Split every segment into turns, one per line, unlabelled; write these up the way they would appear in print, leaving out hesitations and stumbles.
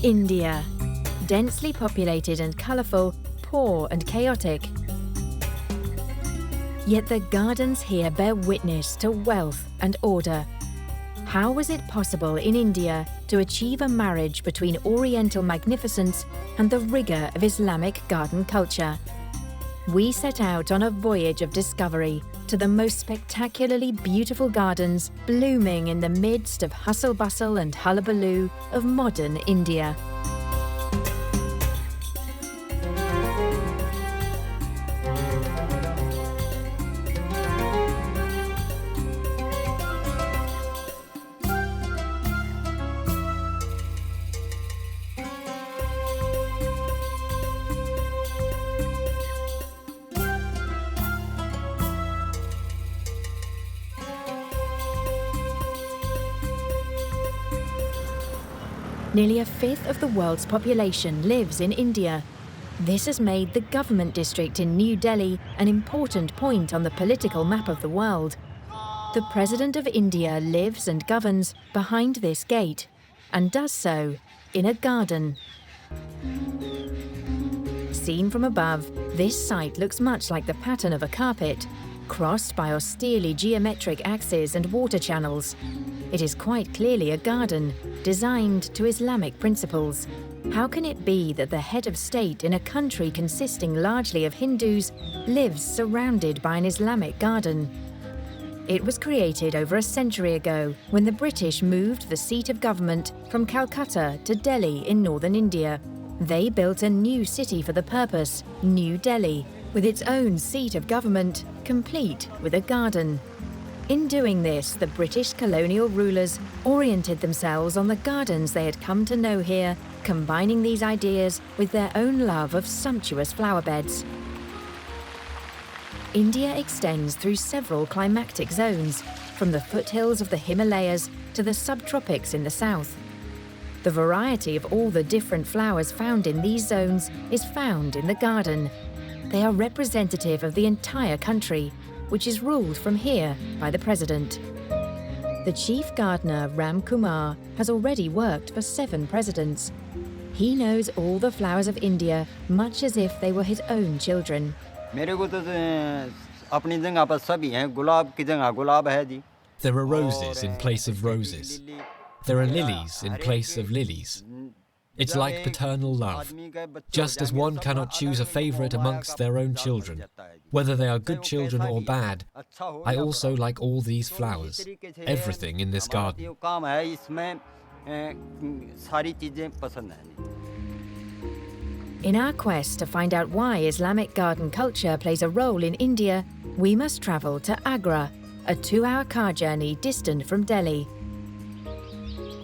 India. Densely populated and colourful, poor and chaotic. Yet the gardens here bear witness to wealth and order. How was it possible in India to achieve a marriage between oriental magnificence and the rigour of Islamic garden culture? We set out on a voyage of discovery to the most spectacularly beautiful gardens blooming in the midst of hustle-bustle and hullabaloo of modern India. Nearly a fifth of the world's population lives in India. This has made the government district in New Delhi an important point on the political map of the world. The President of India lives and governs behind this gate, and does so in a garden. Seen from above, this site looks much like the pattern of a carpet, crossed by austerely geometric axes and water channels. It is quite clearly a garden, designed to Islamic principles. How can it be that the head of state in a country consisting largely of Hindus lives surrounded by an Islamic garden? It was created over a century ago when the British moved the seat of government from Calcutta to Delhi in northern India. They built a new city for the purpose, New Delhi, with its own seat of government, complete with a garden. In doing this, the British colonial rulers oriented themselves on the gardens they had come to know here, combining these ideas with their own love of sumptuous flower beds. India extends through several climatic zones, from the foothills of the Himalayas to the subtropics in the south. The variety of all the different flowers found in these zones is found in the garden. They are representative of the entire country, which is ruled from here by the president. The chief gardener, Ram Kumar, has already worked for 7 presidents. He knows all the flowers of India much as if they were his own children.
There
are roses in place of roses. There are lilies in place of lilies. It's like paternal love. Just as one cannot choose a favourite amongst their own children, whether they are good children or bad, I also like all these flowers, everything in this garden.
In our quest to find out why Islamic garden culture plays a role in India, we must travel to Agra, a 2-hour car journey distant from Delhi.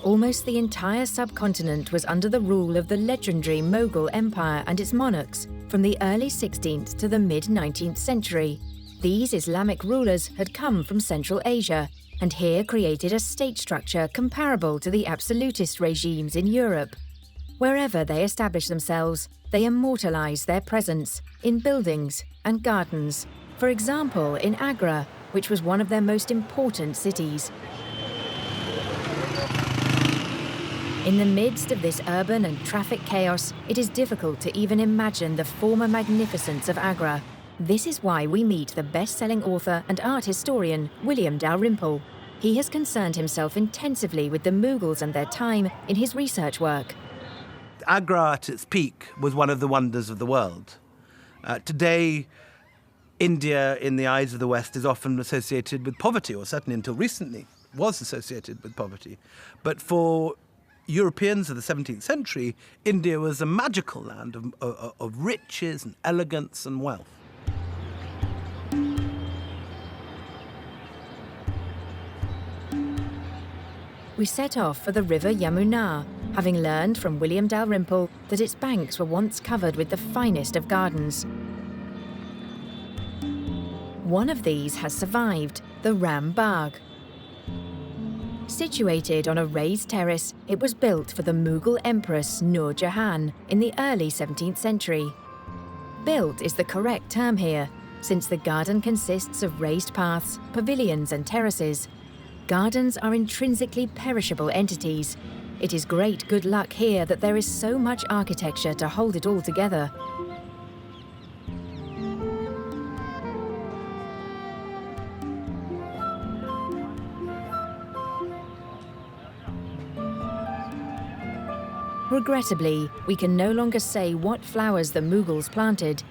Almost the entire subcontinent was under the rule of the legendary Mughal Empire and its monarchs from the early 16th to the mid-19th century. These Islamic rulers had come from Central Asia and here created a state structure comparable to the absolutist regimes in Europe. Wherever they established themselves, they immortalized their presence in buildings and gardens. For example, in Agra, which was one of their most important cities. In the midst of this urban and traffic chaos, it is difficult to even imagine the former magnificence of Agra. This is why we meet the best-selling author and art historian, William Dalrymple. He has concerned himself intensively with the Mughals and their time in his research work.
Agra at its peak was one of the wonders of the world. Today, India, in the eyes of the West, is often associated with poverty, or certainly until recently was associated with poverty. But for Europeans of the 17th century, India was a magical land of riches and elegance and wealth.
We set off for the river Yamuna, having learned from William Dalrymple that its banks were once covered with the finest of gardens. One of these has survived, the Ram Bagh. Situated on a raised terrace, it was built for the Mughal Empress Nur Jahan in the early 17th century. Built is the correct term here, since the garden consists of raised paths, pavilions and terraces. Gardens are intrinsically perishable entities. It is great good luck here that there is so much architecture to hold it all together. Regrettably, we can no longer say what flowers the Mughals planted,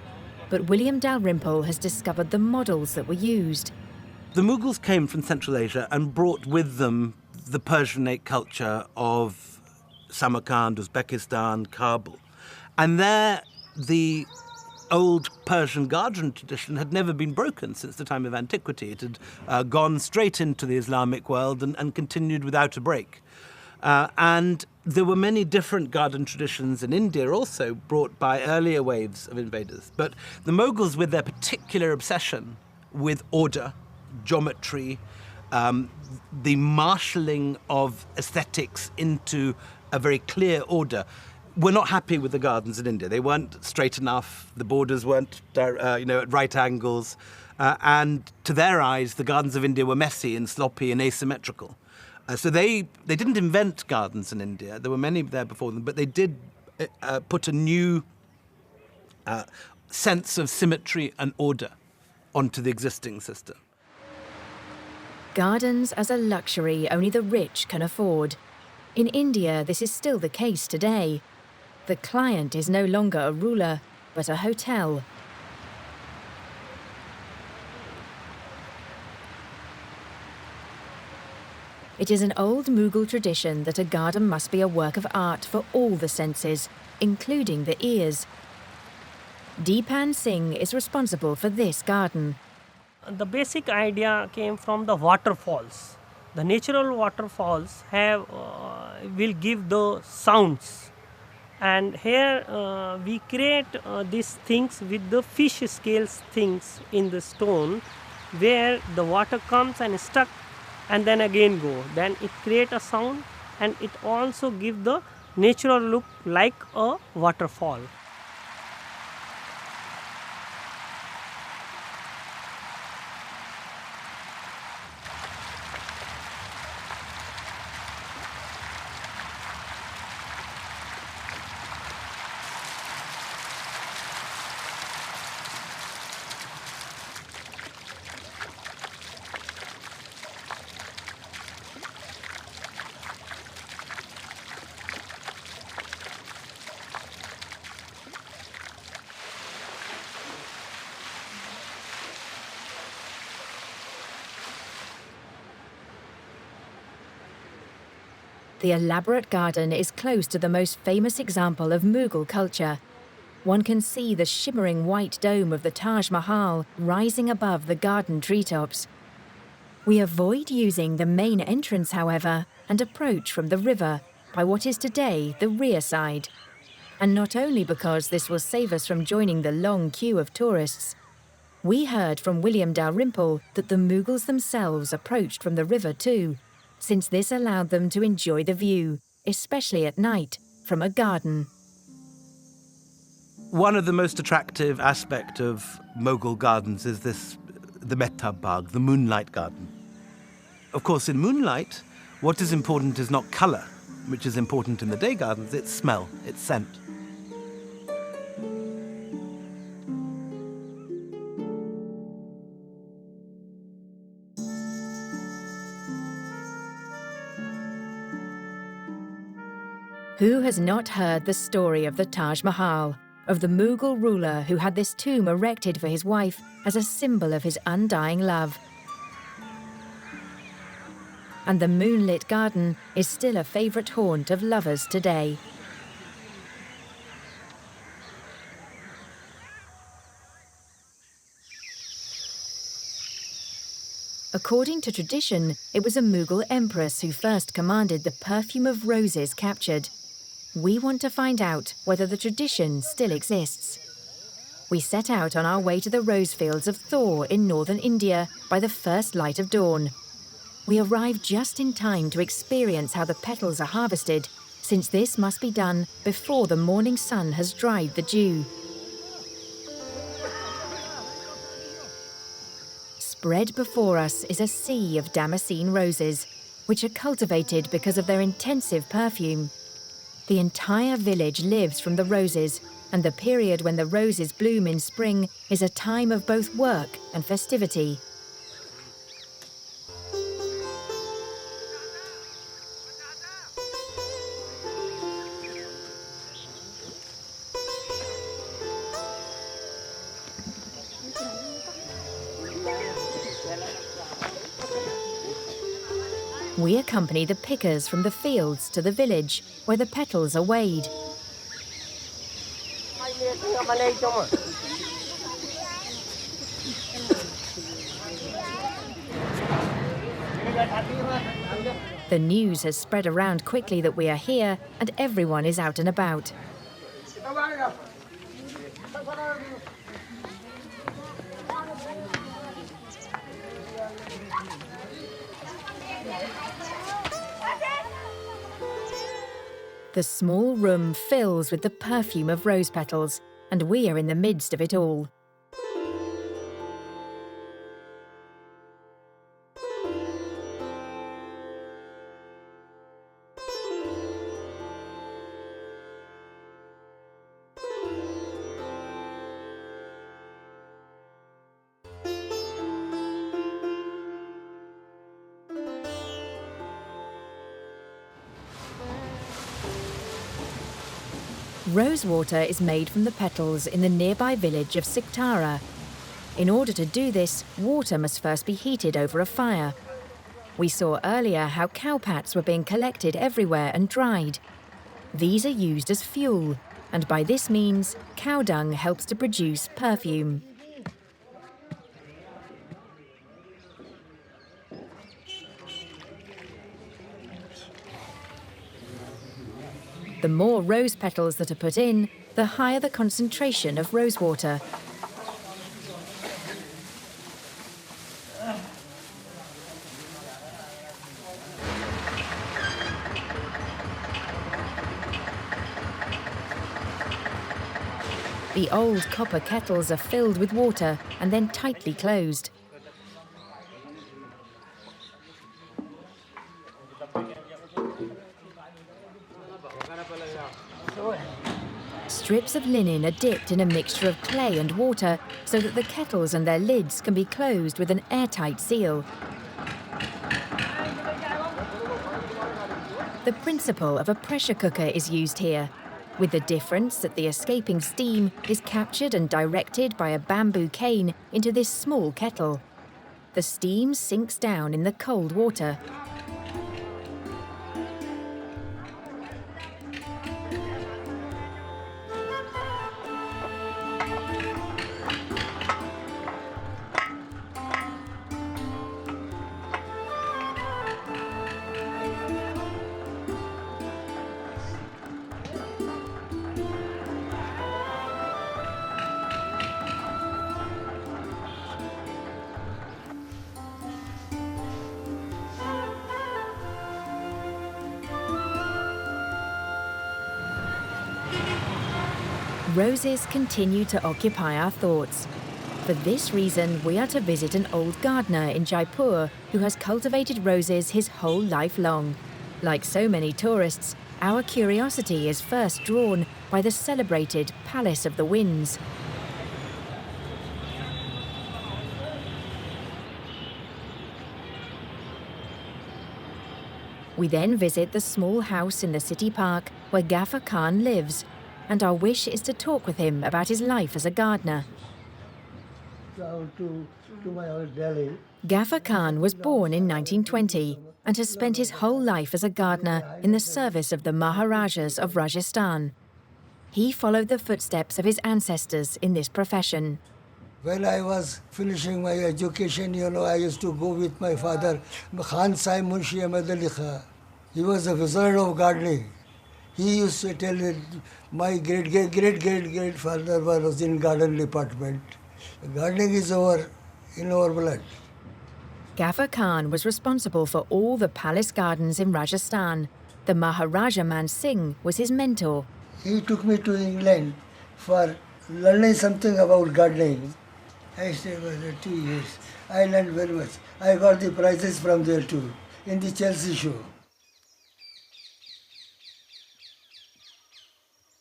but William Dalrymple has discovered the models that were used.
The Mughals came from Central Asia and brought with them the Persianate culture of Samarkand, Uzbekistan, Kabul. And there, the old Persian garden tradition had never been broken since the time of antiquity. It had gone straight into the Islamic world and continued without a break. And there were many different garden traditions in India also brought by earlier waves of invaders. But the Mughals, with their particular obsession with order, geometry, the marshalling of aesthetics into a very clear order, were not happy with the gardens in India. They weren't straight enough, the borders weren't at right angles, and to their eyes, the gardens of India were messy and sloppy and asymmetrical. So they didn't invent gardens in India. There were many there before them, but they did put a new sense of symmetry and order onto the existing system.
Gardens as a luxury only the rich can afford. In India, this is still the case today. The client is no longer a ruler, but a hotel. It is an old Mughal tradition that a garden must be a work of art for all the senses, including the ears. Deepan Singh is responsible for this garden.
The basic idea came from the waterfalls. The natural waterfalls will give the sounds, and here we create these things with the fish scales things in the stone, where the water comes and stuck and then again go. Then it create a sound, and it also give the natural look like a waterfall.
The elaborate garden is close to the most famous example of Mughal culture. One can see the shimmering white dome of the Taj Mahal rising above the garden treetops. We avoid using the main entrance, however, and approach from the river by what is today the rear side. And not only because this will save us from joining the long queue of tourists. We heard from William Dalrymple that the Mughals themselves approached from the river too, since this allowed them to enjoy the view, especially at night, from a garden.
One of the most attractive aspects of Mughal gardens is the Mehtab Bagh, the moonlight garden. Of course, in moonlight, what is important is not colour, which is important in the day gardens, it's smell, it's scent.
Who has not heard the story of the Taj Mahal, of the Mughal ruler who had this tomb erected for his wife as a symbol of his undying love? And the moonlit garden is still a favourite haunt of lovers today. According to tradition, it was a Mughal empress who first commanded the perfume of roses captured. We want to find out whether the tradition still exists. We set out on our way to the rose fields of Thor in northern India by the first light of dawn. We arrive just in time to experience how the petals are harvested, since this must be done before the morning sun has dried the dew. Spread before us is a sea of damascene roses. which are cultivated because of their intensive perfume. The entire village lives from the roses, and the period when the roses bloom in spring is a time of both work and festivity. We accompany the pickers from the fields to the village, where the petals are weighed. The news has spread around quickly that we are here, and everyone is out and about. The small room fills with the perfume of rose petals, and we are in the midst of it all. Rose water is made from the petals in the nearby village of Siktara. In order to do this, water must first be heated over a fire. We saw earlier how cowpats were being collected everywhere and dried. These are used as fuel, and by this means, cow dung helps to produce perfume. The more rose petals that are put in, the higher the concentration of rose water. The old copper kettles are filled with water and then tightly closed. Strips of linen are dipped in a mixture of clay and water so that the kettles and their lids can be closed with an airtight seal. The principle of a pressure cooker is used here, with the difference that the escaping steam is captured and directed by a bamboo cane into this small kettle. The steam sinks down in the cold water. Roses continue to occupy our thoughts. For this reason, we are to visit an old gardener in Jaipur who has cultivated roses his whole life long. Like so many tourists, our curiosity is first drawn by the celebrated Palace of the Winds. We then visit the small house in the city park where Ghaffar Khan lives, and our wish is to talk with him about his life as a gardener. Ghaffar Khan was born in 1920 and has spent his whole life as a gardener in the service of the Maharajas of Rajasthan. He followed the footsteps of his ancestors in this profession.
When I was finishing my education, I used to go with my father, Khan Sahib Munshi Ahmed Ali Khan. He was a wizard of gardening. He used to tell that my great-great-great-great-grandfather was in garden department. Gardening is in our blood.
Ghaffar Khan was responsible for all the palace gardens in Rajasthan. The Maharaja Man Singh was his mentor.
He took me to England for learning something about gardening. I stayed there 2 years. I learned very much. I got the prizes from there too. in the Chelsea show.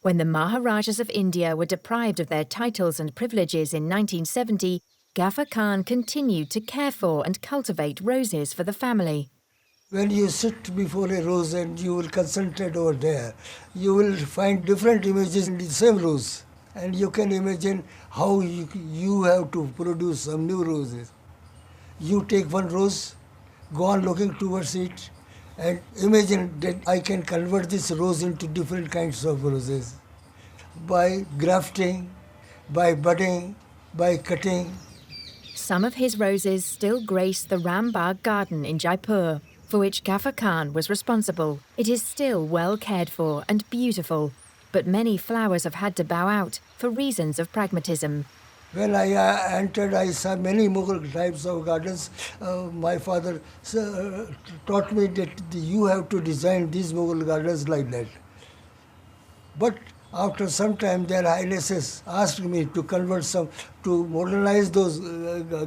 When the Maharajas of India were deprived of their titles and privileges in 1970, Ghaffar Khan continued to care for and cultivate roses for the family.
When you sit before a rose and you will concentrate over there, you will find different images in the same rose. And you can imagine how you have to produce some new roses. You take one rose, go on looking towards it, and imagine that I can convert this rose into different kinds of roses. By grafting, by budding, by cutting.
Some of his roses still grace the Rambagh garden in Jaipur, for which Ghaffar Khan was responsible. It is still well cared for and beautiful, but many flowers have had to bow out for reasons of pragmatism.
When I entered, I saw many Mughal types of gardens. My father taught me that you have to design these Mughal gardens like that. But after some time, their highnesses asked me to convert some, to modernize those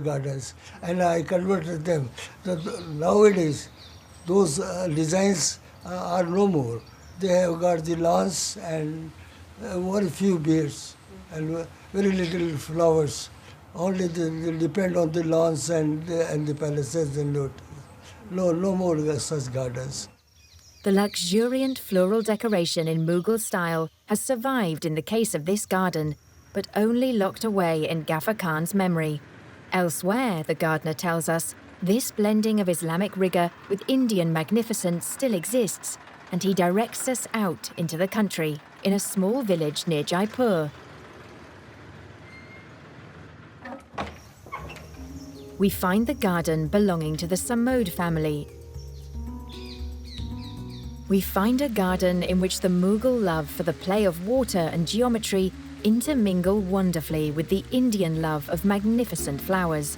gardens, and I converted them. So nowadays, those designs are no more. They have got the lawns and very few beards and very little flowers. Only they depend on the lawns and the palaces and no more such gardens.
The luxuriant floral decoration in Mughal style has survived in the case of this garden, but only locked away in Ghaffar Khan's memory. Elsewhere, the gardener tells us, this blending of Islamic rigour with Indian magnificence still exists, and he directs us out into the country, in a small village near Jaipur. We find the garden belonging to the Samod family. We find a garden in which the Mughal love for the play of water and geometry intermingle wonderfully with the Indian love of magnificent flowers.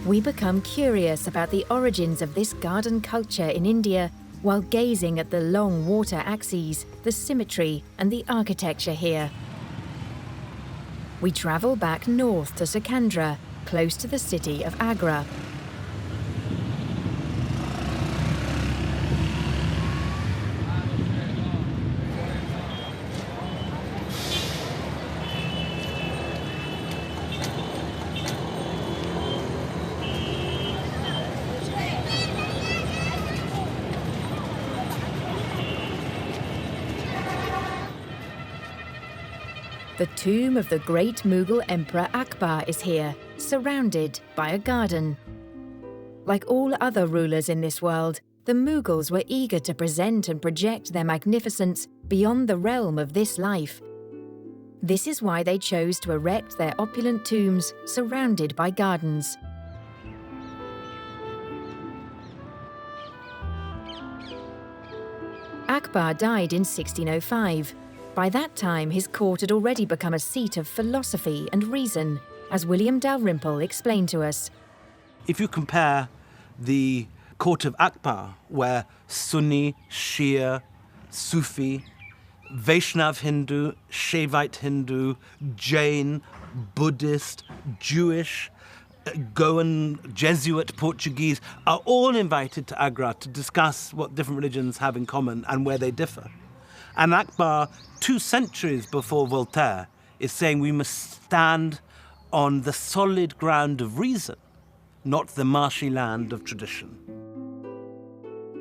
We become curious about the origins of this garden culture in India while gazing at the long water axes, the symmetry and the architecture here. We travel back north to Sikandra, close to the city of Agra. The tomb of the great Mughal Emperor Akbar is here, surrounded by a garden. Like all other rulers in this world, the Mughals were eager to present and project their magnificence beyond the realm of this life. This is why they chose to erect their opulent tombs surrounded by gardens. Akbar died in 1605. By that time, his court had already become a seat of philosophy and reason, as William Dalrymple explained to us.
If you compare the court of Akbar, where Sunni, Shia, Sufi, Vaishnav Hindu, Shaivite Hindu, Jain, Buddhist, Jewish, Goan, Jesuit, Portuguese are all invited to Agra to discuss what different religions have in common and where they differ. And Akbar, 2 centuries before Voltaire, is saying we must stand on the solid ground of reason, not the marshy land of tradition.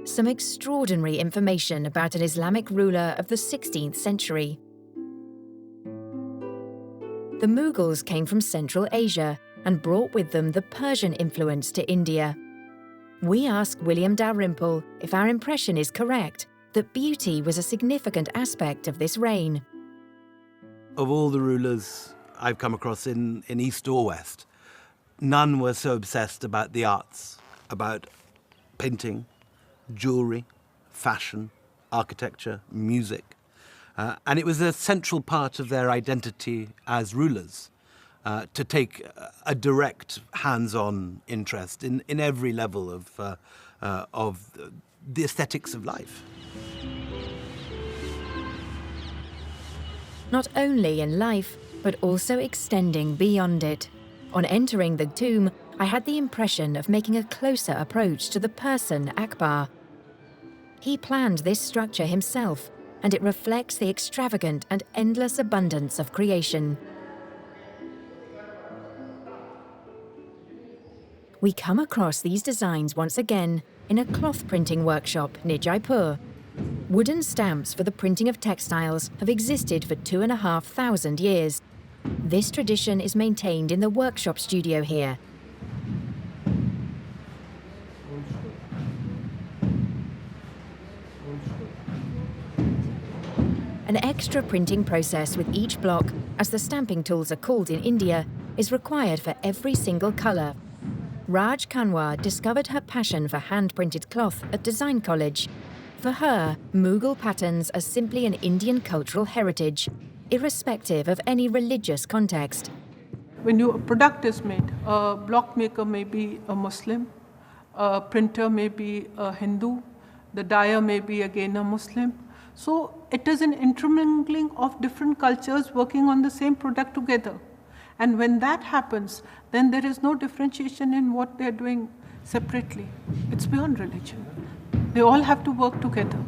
Some extraordinary information about an Islamic ruler of the 16th century. The Mughals came from Central Asia and brought with them the Persian influence to India. We asked William Dalrymple if our impression is correct, that beauty was a significant aspect of this reign.
Of all the rulers I've come across in East or West, none were so obsessed about the arts, about painting, jewellery, fashion, architecture, music. And it was a central part of their identity as rulers to take a direct, hands-on interest in every level of the aesthetics of life.
Not only in life, but also extending beyond it. On entering the tomb, I had the impression of making a closer approach to the person Akbar. He planned this structure himself, and it reflects the extravagant and endless abundance of creation. We come across these designs once again in a cloth printing workshop near Jaipur. Wooden stamps for the printing of textiles have existed for 2,500 years. This tradition is maintained in the workshop studio here. An extra printing process with each block, as the stamping tools are called in India, is required for every single colour. Raj Kanwar discovered her passion for hand-printed cloth at Design College. For her, Mughal patterns are simply an Indian cultural heritage, irrespective of any religious context.
When a product is made, a block maker may be a Muslim, a printer may be a Hindu, the dyer may be again a Muslim. So it is an intermingling of different cultures working on the same product together. And when that happens, then there is no differentiation in what they're doing separately. It's beyond religion. They all have to work together.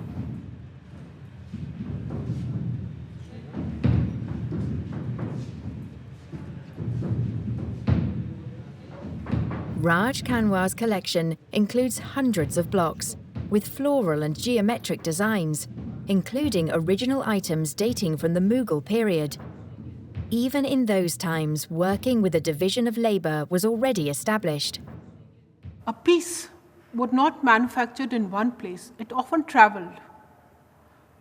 Raj Kanwar's collection includes hundreds of blocks, with floral and geometric designs, including original items dating from the Mughal period. Even in those times, working with a division of labour was already established.
A piece was not manufactured in one place. It often travelled.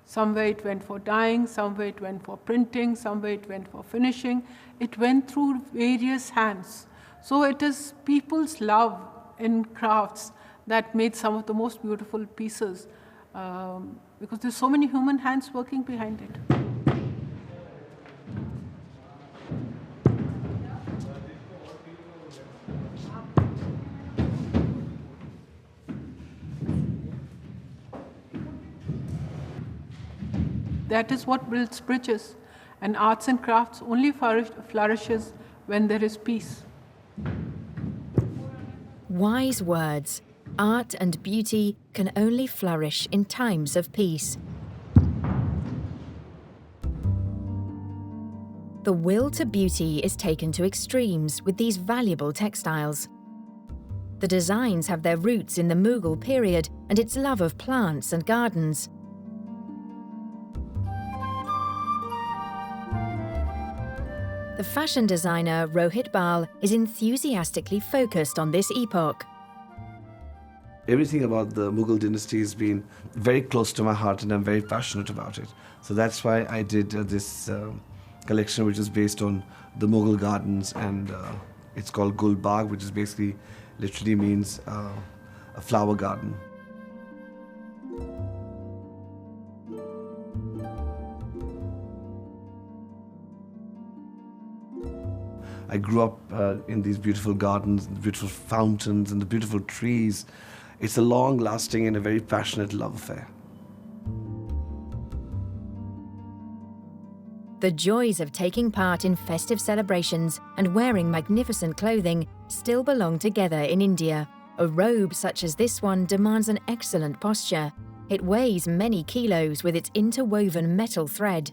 Somewhere it went for dyeing, somewhere it went for printing, somewhere it went for finishing. It went through various hands. So it is people's love in crafts that made some of the most beautiful pieces, because there's so many human hands working behind it. That is what builds bridges, and arts and crafts only flourishes when there is peace.
Wise words. Art and beauty can only flourish in times of peace. The will to beauty is taken to extremes with these valuable textiles. The designs have their roots in the Mughal period and its love of plants and gardens. The fashion designer Rohit Bal is enthusiastically focused on this epoch.
Everything about the Mughal dynasty has been very close to my heart, and I'm very passionate about it. So that's why I did this collection, which is based on the Mughal gardens, and it's called Gul Bagh, which is basically, literally means a flower garden. I grew up in these beautiful gardens, the beautiful fountains, and the beautiful trees. It's a long-lasting and a very passionate love affair.
The joys of taking part in festive celebrations and wearing magnificent clothing still belong together in India. A robe such as this one demands an excellent posture. It weighs many kilos with its interwoven metal thread.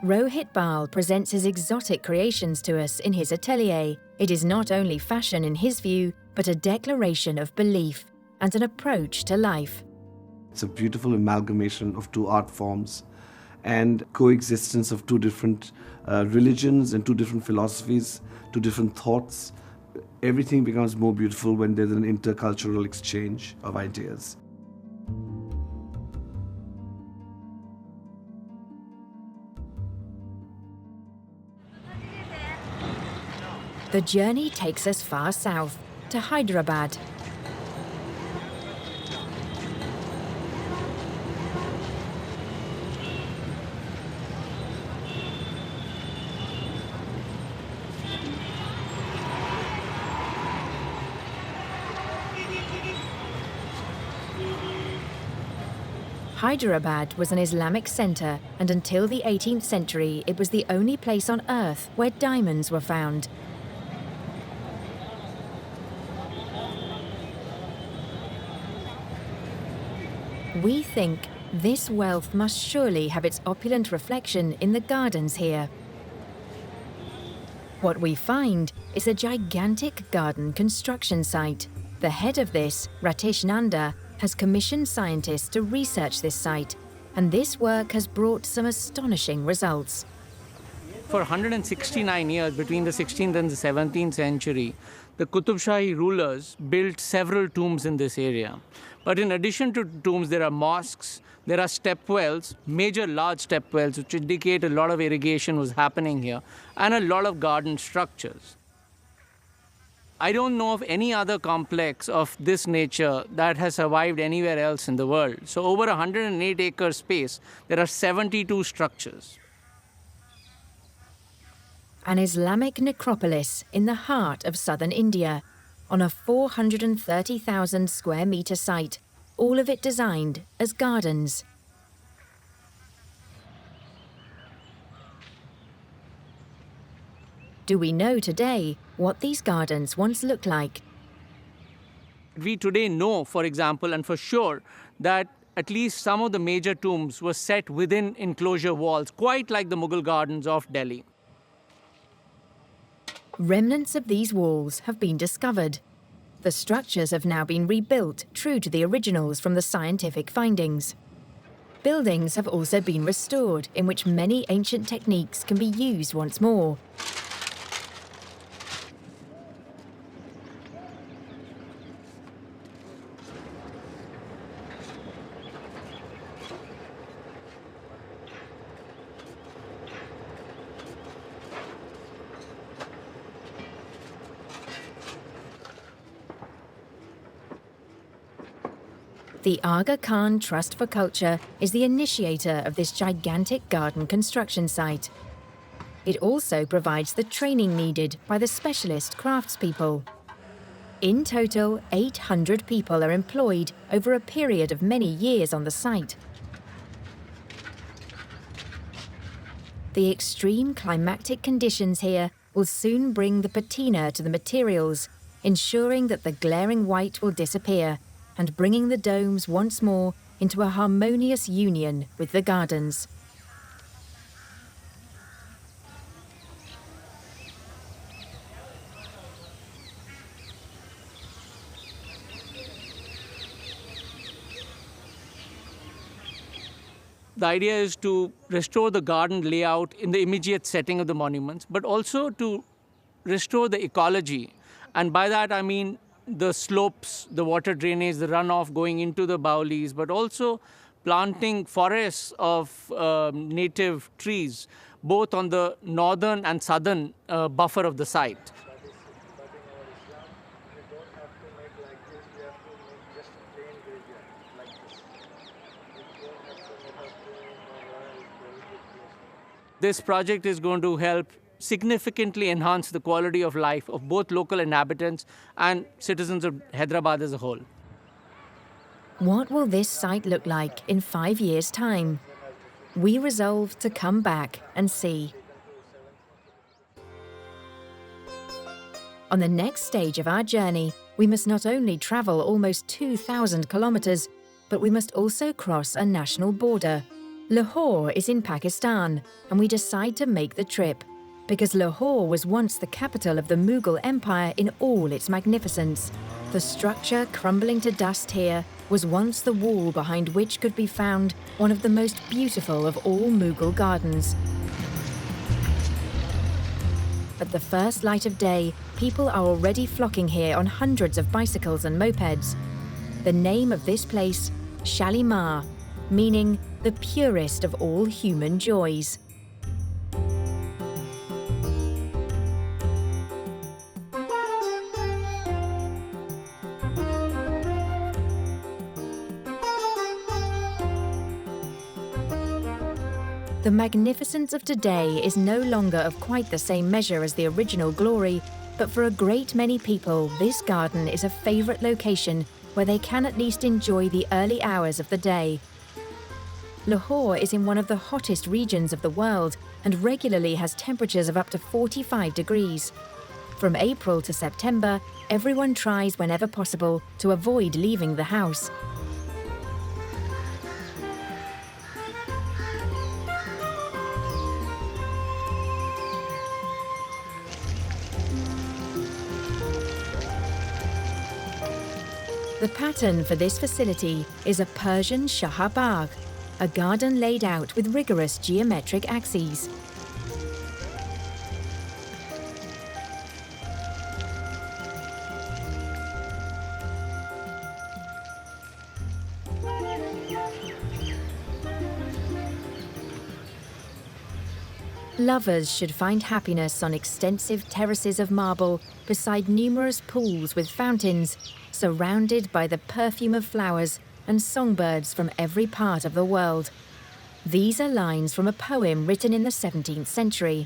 Rohit Bal presents his exotic creations to us in his atelier. It is not only fashion in his view, but a declaration of belief and an approach to life.
It's a beautiful amalgamation of two art forms and coexistence of two different religions and two different philosophies, two different thoughts. Everything becomes more beautiful when there's an intercultural exchange of ideas.
The journey takes us far south, to Hyderabad. Hyderabad was an Islamic centre, and until the 18th century it was the only place on earth where diamonds were found. We think this wealth must surely have its opulent reflection in the gardens here. What we find is a gigantic garden construction site. The head of this, Ratish Nanda, has commissioned scientists to research this site, and this work has brought some astonishing results.
For 169 years, between the 16th and the 17th century, the Qutub Shahi rulers built several tombs in this area. But in addition to tombs, there are mosques, there are step wells, major large step wells, which indicate a lot of irrigation was happening here, and a lot of garden structures. I don't know of any other complex of this nature that has survived anywhere else in the world. So over 108-acre space, there are 72 structures.
An Islamic necropolis in the heart of southern India, on a 430,000 square metre site, all of it designed as gardens. Do we know today what these gardens once looked like?
We today know, for example, and for sure, that at least some of the major tombs were set within enclosure walls, quite like the Mughal gardens of Delhi.
Remnants of these walls have been discovered. The structures have now been rebuilt true to the originals from the scientific findings. Buildings have also been restored in which many ancient techniques can be used once more. The Aga Khan Trust for Culture is the initiator of this gigantic garden construction site. It also provides the training needed by the specialist craftspeople. In total, 800 people are employed over a period of many years on the site. The extreme climatic conditions here will soon bring the patina to the materials, ensuring that the glaring white will disappear and bringing the domes once more into a harmonious union with the gardens.
The idea is to restore the garden layout in the immediate setting of the monuments, but also to restore the ecology. And by that I mean the slopes, the water drainage, the runoff going into the baulis, but also planting forests of native trees, both on the northern and southern buffer of the site. This project is going to help significantly enhance the quality of life of both local inhabitants and citizens of Hyderabad as a whole.
What will this site look like in 5 years' time? We resolve to come back and see. On the next stage of our journey, we must not only travel almost 2,000 kilometers, but we must also cross a national border. Lahore is in Pakistan, and we decide to make the trip, because Lahore was once the capital of the Mughal Empire in all its magnificence. The structure crumbling to dust here was once the wall behind which could be found one of the most beautiful of all Mughal gardens. At the first light of day, people are already flocking here on hundreds of bicycles and mopeds. The name of this place, Shalimar, meaning the purest of all human joys. The magnificence of today is no longer of quite the same measure as the original glory, but for a great many people, this garden is a favourite location where they can at least enjoy the early hours of the day. Lahore is in one of the hottest regions of the world and regularly has temperatures of up to 45 degrees. From April to September, everyone tries whenever possible to avoid leaving the house. The pattern for this facility is a Persian Shahabag, a garden laid out with rigorous geometric axes. Lovers should find happiness on extensive terraces of marble beside numerous pools with fountains, surrounded by the perfume of flowers and songbirds from every part of the world. These are lines from a poem written in the 17th century.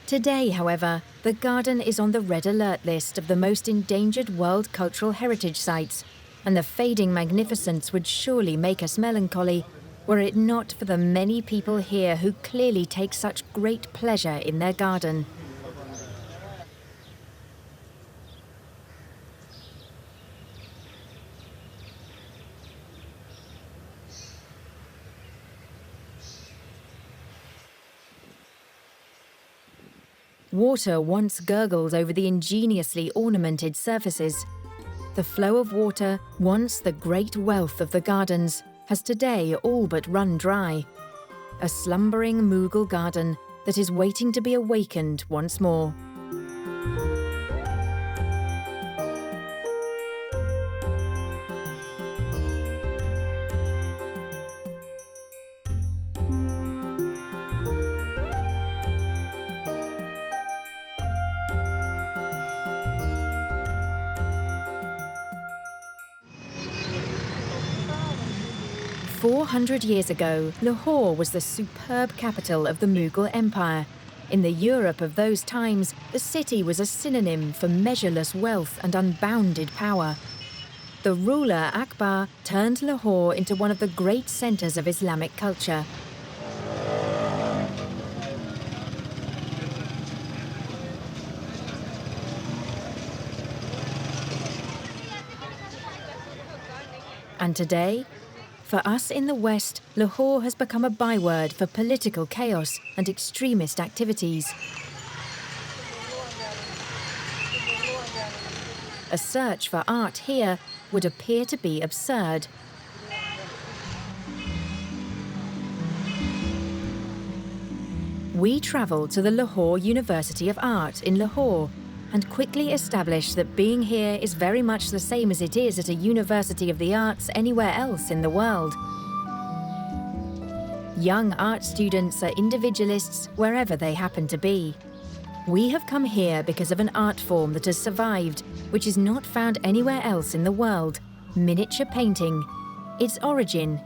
Today, however, the garden is on the red alert list of the most endangered World Cultural Heritage Sites, and the fading magnificence would surely make us melancholy were it not for the many people here who clearly take such great pleasure in their garden. Water once gurgled over the ingeniously ornamented surfaces. The flow of water, once the great wealth of the gardens, has today all but run dry. A slumbering Mughal garden that is waiting to be awakened once more. 400 years ago, Lahore was the superb capital of the Mughal Empire. In the Europe of those times, the city was a synonym for measureless wealth and unbounded power. The ruler Akbar turned Lahore into one of the great centres of Islamic culture. And today, for us in the West, Lahore has become a byword for political chaos and extremist activities. A search for art here would appear to be absurd. We travel to the Lahore University of Art in Lahore and quickly establish that being here is very much the same as it is at a University of the Arts anywhere else in the world. Young art students are individualists wherever they happen to be. We have come here because of an art form that has survived, which is not found anywhere else in the world: miniature painting. Its origin,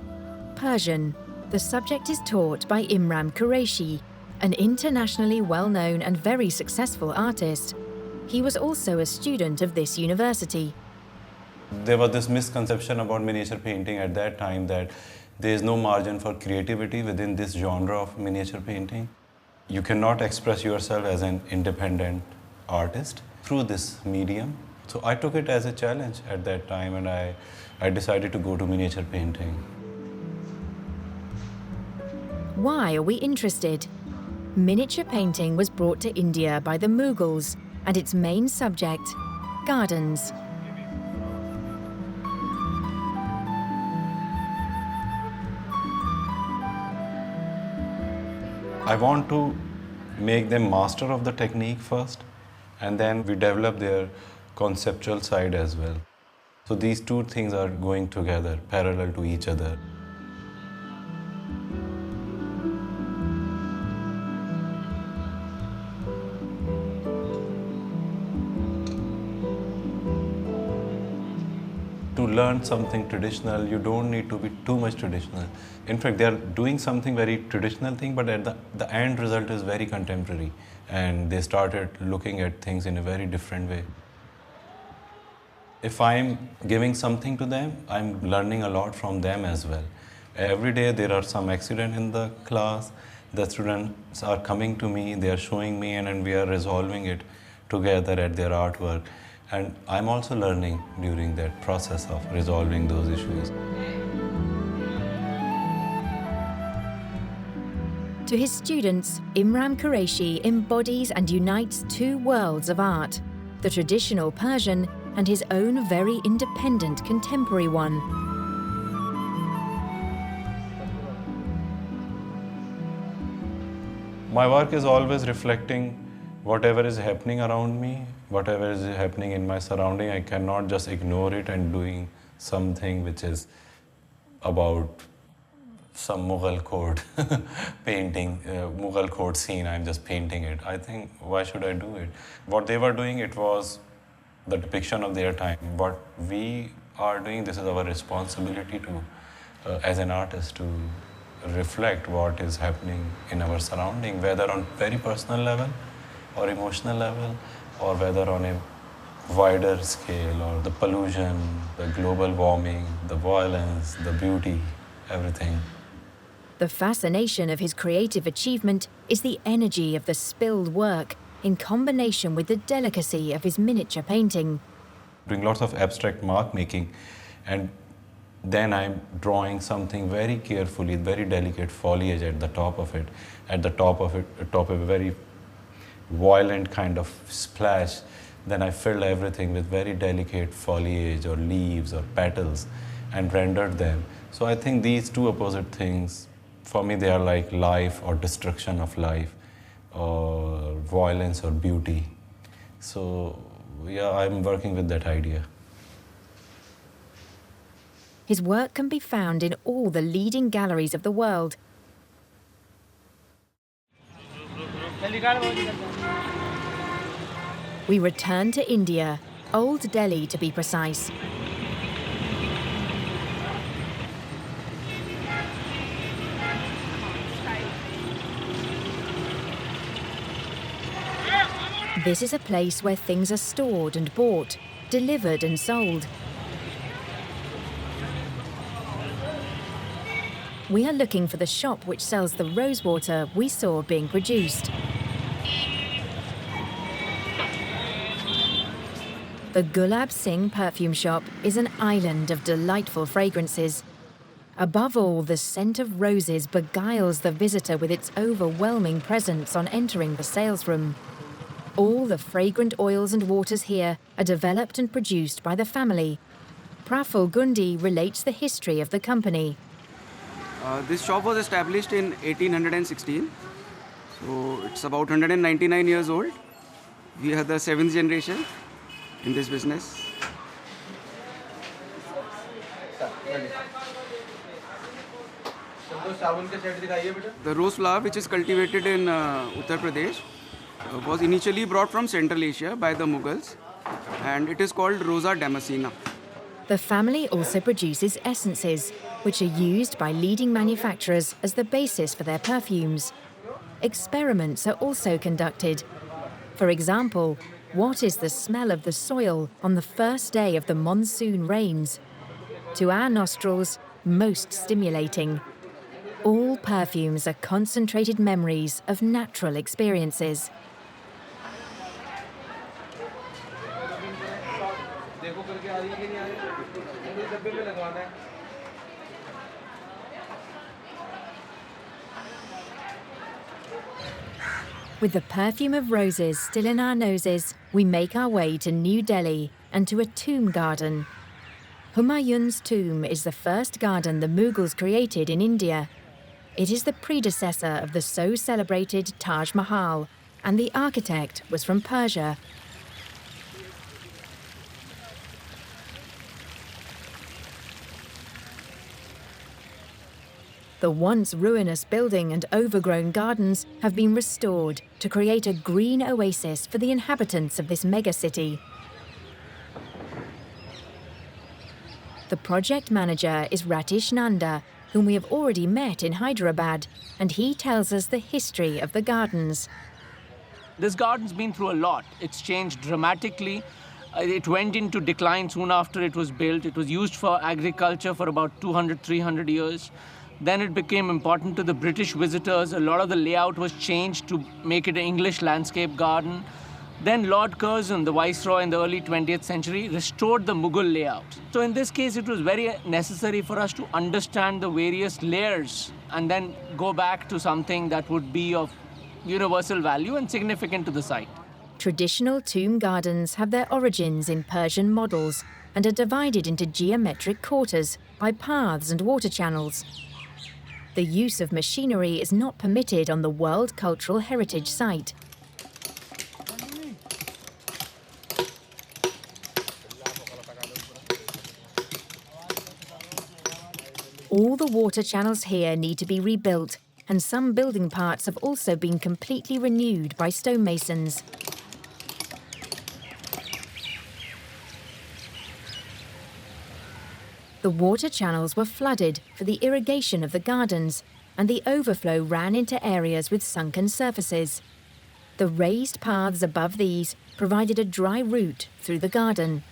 Persian. The subject is taught by Imran Qureshi, An internationally well-known and very successful artist, he was also a student of this university.
There was this misconception about miniature painting at that time that there is no margin for creativity within this genre of miniature painting. You cannot express yourself as an independent artist through this medium. So I took it as a challenge at that time, and I decided to go to miniature painting.
Why are we interested? Miniature painting was brought to India by the Mughals, and its main subject, gardens.
I want to make them master of the technique first, and then we develop their conceptual side as well. So these two things are going together, parallel to each other. To learn something traditional, you don't need to be too much traditional. In fact, they are doing something very traditional thing, but at the end result is very contemporary. And they started looking at things in a very different way. If I'm giving something to them, I'm learning a lot from them as well. Every day there are some accident in the class. The students are coming to me, they are showing me, and we are resolving it together at their artwork. And I'm also learning during that process of resolving those issues.
To his students, Imran Qureshi embodies and unites two worlds of art, the traditional Persian and his own very independent contemporary one.
My work is always reflecting whatever is happening around me, whatever is happening in my surrounding. I cannot just ignore it and doing something which is about some Mughal court painting, Mughal court scene. I'm just painting it. I think, why should I do it? What they were doing, it was the depiction of their time. What we are doing, this is our responsibility to, as an artist, to reflect what is happening in our surrounding, whether on very personal level or emotional level, or whether on a wider scale, or the pollution, the global warming, the violence, the beauty, everything.
The fascination of his creative achievement is the energy of the spilled work in combination with the delicacy of his miniature painting.
Doing lots of abstract mark making, and then I'm drawing something very carefully, very delicate foliage at the top of it, at the top of a very violent kind of splash. Then I filled everything with very delicate foliage or leaves or petals and rendered them. So I think these two opposite things, for me, they are like life or destruction of life, or violence or beauty. So yeah, I'm working with that idea.
His work can be found in all the leading galleries of the world. We return to India, Old Delhi to be precise. This is a place where things are stored and bought, delivered and sold. We are looking for the shop which sells the rosewater we saw being produced. The Gulab Singh perfume shop is an island of delightful fragrances. Above all, the scent of roses beguiles the visitor with its overwhelming presence on entering the sales room. All the fragrant oils and waters here are developed and produced by the family. Praful Gundi relates the history of the company.
This shop was established in 1816, so it's about 199 years old. We are the 7th generation in this business. The rose flower, which is cultivated in Uttar Pradesh, was initially brought from Central Asia by the Mughals, and it is called Rosa Damascena.
The family also produces essences, which are used by leading manufacturers as the basis for their perfumes. experiments are also conducted. For example, what is the smell of the soil on the first day of the monsoon rains? To our nostrils, most stimulating. All perfumes are concentrated memories of natural experiences. With the perfume of roses still in our noses, we make our way to New Delhi and to a tomb garden. Humayun's tomb is the first garden the Mughals created in India. It is the predecessor of the so celebrated Taj Mahal, and the architect was from Persia. The once ruinous building and overgrown gardens have been restored to create a green oasis for the inhabitants of this megacity. The project manager is Ratish Nanda, whom we have already met in Hyderabad, and he tells us the history of the gardens.
This garden's been through a lot. It's changed dramatically. It went into decline soon after it was built. It was used for agriculture for about 200, 300 years. Then it became important to the British visitors. A lot of the layout was changed to make it an English landscape garden. Then Lord Curzon, the viceroy in the early 20th century, restored the Mughal layout. So in this case, it was very necessary for us to understand the various layers and then go back to something that would be of universal value and significant to the site.
Traditional tomb gardens have their origins in Persian models and are divided into geometric quarters by paths and water channels. The use of machinery is not permitted on the World Cultural Heritage Site. All the water channels here need to be rebuilt, and some building parts have also been completely renewed by stonemasons. The water channels were flooded for the irrigation of the gardens, and the overflow ran into areas with sunken surfaces. The raised paths above these provided a dry route through the garden.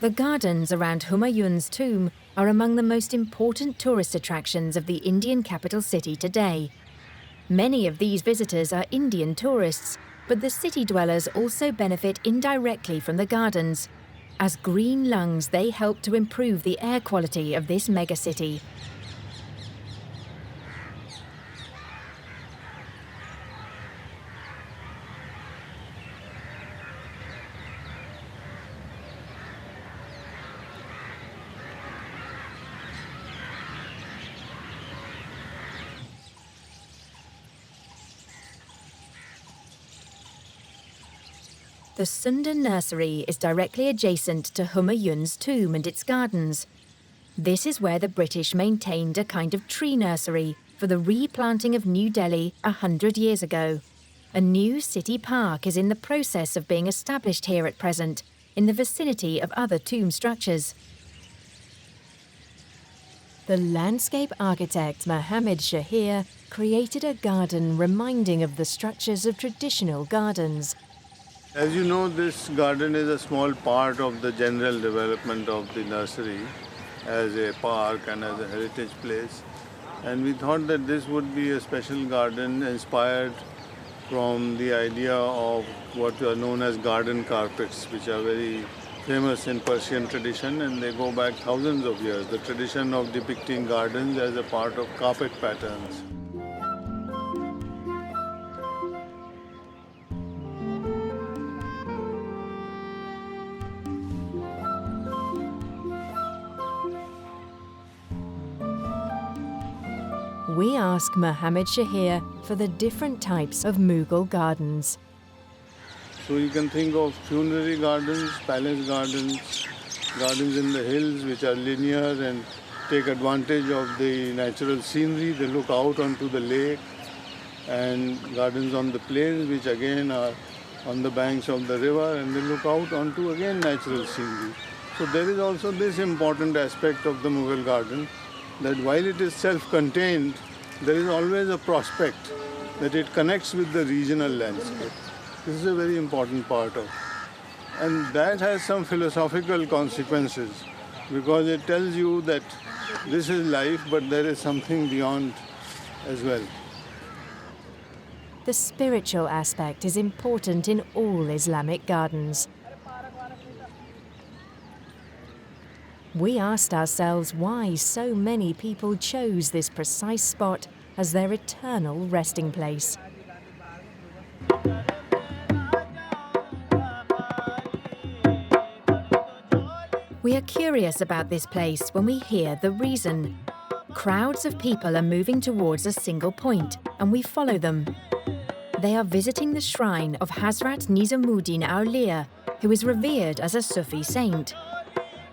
The gardens around Humayun's tomb are among the most important tourist attractions of the Indian capital city today. Many of these visitors are Indian tourists, but the city dwellers also benefit indirectly from the gardens. As green lungs, they help to improve the air quality of this megacity. The Sundar nursery is directly adjacent to Humayun's tomb and its gardens. This is where the British maintained a kind of tree nursery for the replanting of New Delhi 100 years ago. A new city park is in the process of being established here at present, in the vicinity of other tomb structures. The landscape architect Mohammed Shahir created a garden reminding of the structures of traditional gardens.
As you know, this garden is a small part of the general development of the nursery as a park and as a heritage place. And we thought that this would be a special garden inspired from the idea of what are known as garden carpets, which are very famous in Persian tradition, and they go back thousands of years. The tradition of depicting gardens as a part of carpet patterns.
We ask Mohammed Shahir for the different types of Mughal gardens.
So you can think of funerary gardens, palace gardens, gardens in the hills which are linear and take advantage of the natural scenery. They look out onto the lake, and gardens on the plains which again are on the banks of the river, and they look out onto again natural scenery. So there is also this important aspect of the Mughal garden, that while it is self-contained, there is always a prospect that it connects with the regional landscape. This is a very important part of it. And that has some philosophical consequences because it tells you that this is life, but there is something beyond as well.
The spiritual aspect is important in all Islamic gardens. We asked ourselves why so many people chose this precise spot as their eternal resting place. We are curious about this place when we hear the reason. Crowds of people are moving towards a single point, and we follow them. They are visiting the shrine of Hazrat Nizamuddin Auliya, who is revered as a Sufi saint.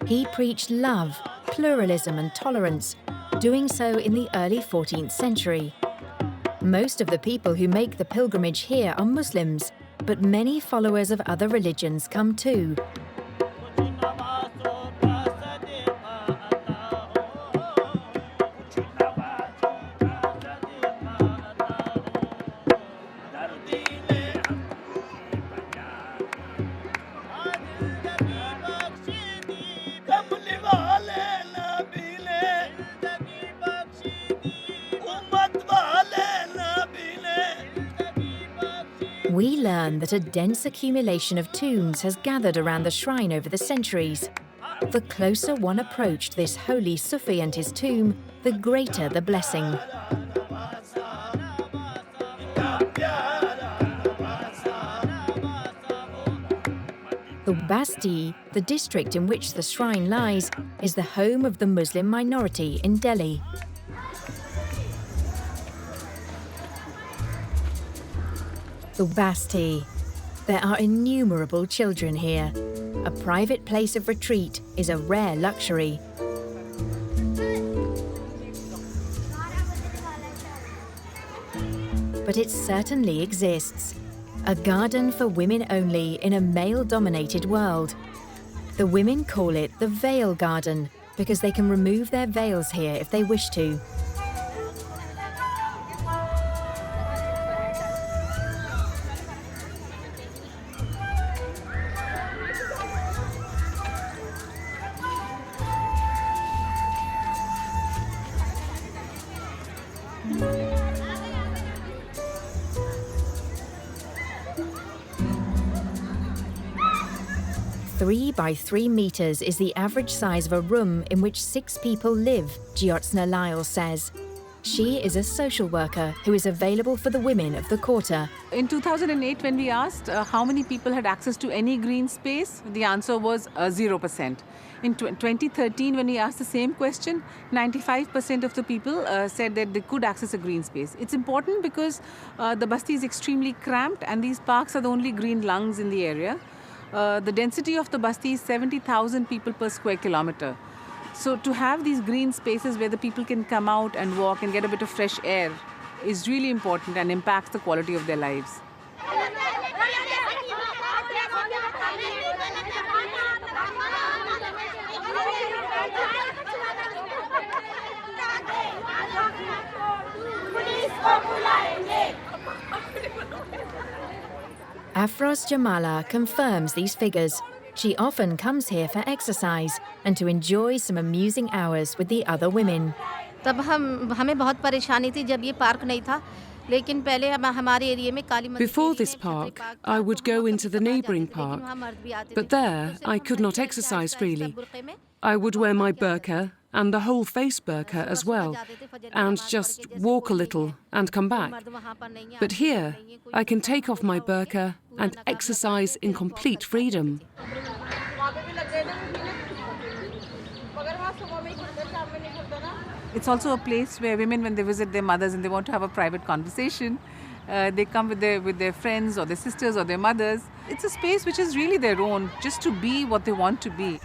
He preached love, pluralism and tolerance, doing so in the early 14th century. Most of the people who make the pilgrimage here are Muslims, but many followers of other religions come too. We learn that a dense accumulation of tombs has gathered around the shrine over the centuries. The closer one approached this holy Sufi and his tomb, the greater the blessing. The Basti, the district in which the shrine lies, is the home of the Muslim minority in Delhi. The Basti. There are innumerable children here. A private place of retreat is a rare luxury. But it certainly exists. A garden for women only in a male-dominated world. The women call it the Veil Garden because they can remove their veils here if they wish to. Three by 3 meters is the average size of a room in which 6 people live, Jyotsna Lyle says. She is a social worker who is available for the women of the quarter.
In 2008, when we asked how many people had access to any green space, the answer was 0%. In 2013, when we asked the same question, 95% of the people said that they could access a green space. It's important because the Basti is extremely cramped and these parks are the only green lungs in the area. The density of the Basti is 70,000 people per square kilometer. So to have these green spaces where the people can come out and walk and get a bit of fresh air is really important and impacts the quality of their lives.
Afroz Jamala confirms these figures. She often comes here for exercise and to enjoy some amusing hours with the other women.
Before this park, I would go into the neighbouring park, but there I could not exercise freely. I would wear my burqa and the whole face burqa as well, and just walk a little and come back. But here, I can take off my burqa and exercise in complete freedom.
It's also a place where women, when they visit their mothers and they want to have a private conversation, they come with their friends or their sisters or their mothers. It's a space which is really their own, just to be what they want to be.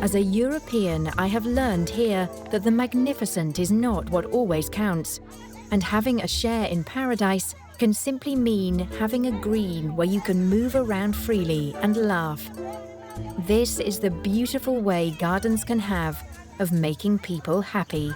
As a European, I have learned here that the magnificent is not what always counts. And having a share in paradise can simply mean having a green where you can move around freely and laugh. This is the beautiful way gardens can have of making people happy.